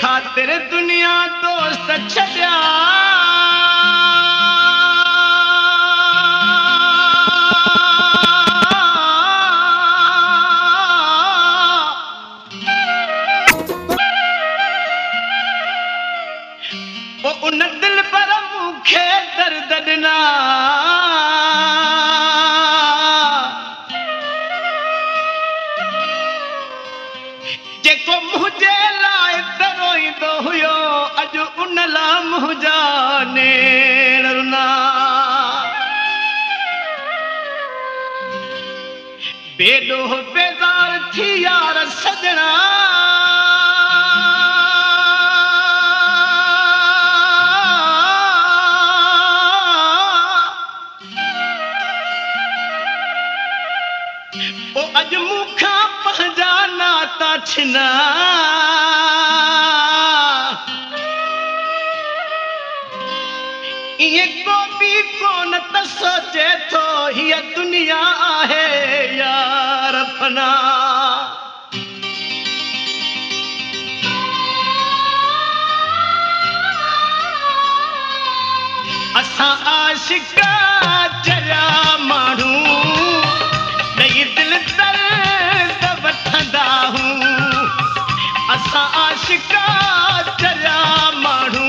खातिर दुनिया दोस्त छॾिया उन दिल पर मूंखे दर्द ॾिना जेको मुंहिंजे लाइ रोईंदो हुयो अॼु उन लाइ मुंहिंजा नेर रुना बेॾोह बेज़ार थी यार सॼणा अॼु मूंखां पंहिंजा नाता छिना इएं को बि कोन त सोचे थो हीअ दुनिया आहे यार फना असां आशिका जहिड़ा माण्हू दिल दर्द वठंदा हूं असां आशिका जहिड़ा माण्हू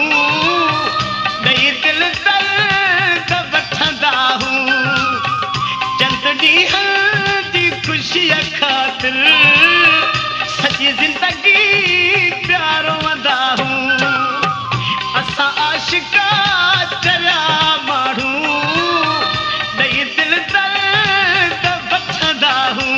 ॾेई दिल दर्द वठंदा हूं चंद ॾींहंनि जी ख़ुशीअ ख़ातिर सॼी ज़िंदगी प्यारो वंदा हूं असां आशिका जहिड़ा माण्हू ॾेई दिल दर्द वठंदा हूं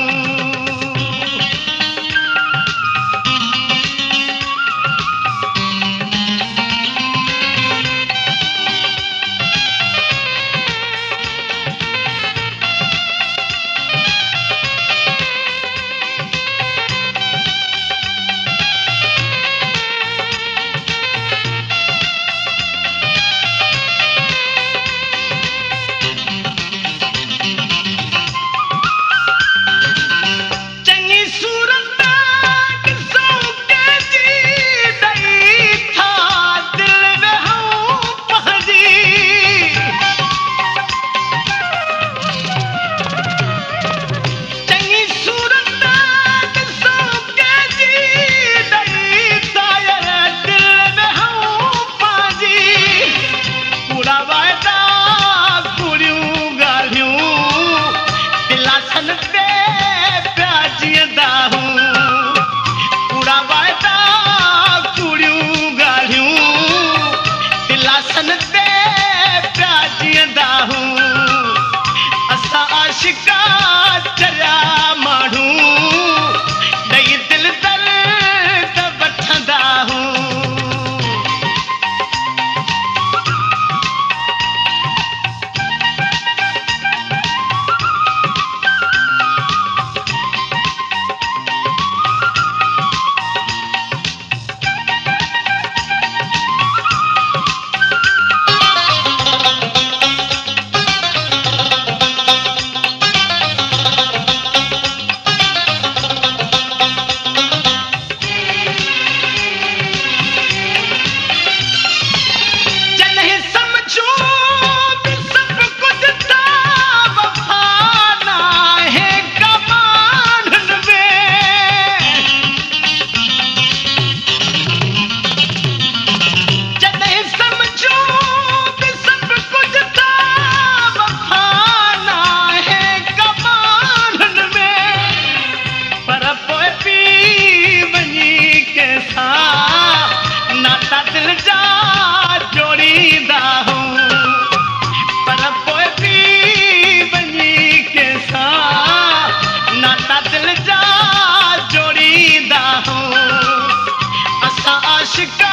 आशिका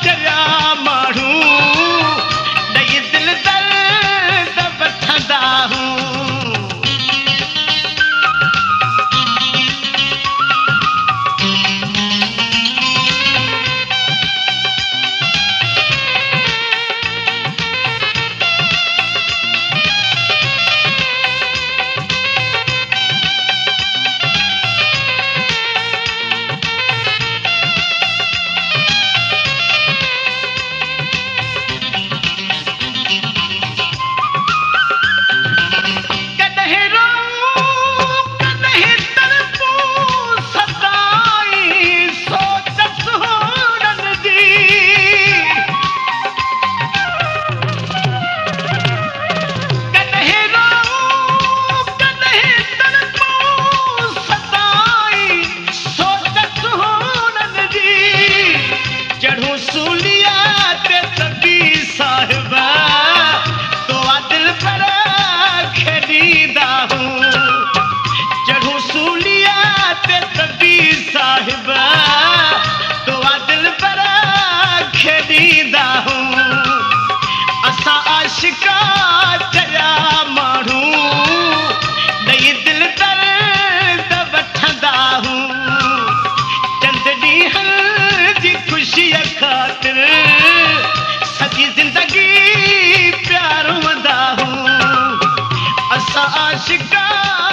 जहिड़ा माण्हू ॾेई दिल दर्द वठंदा हूं असां आशिका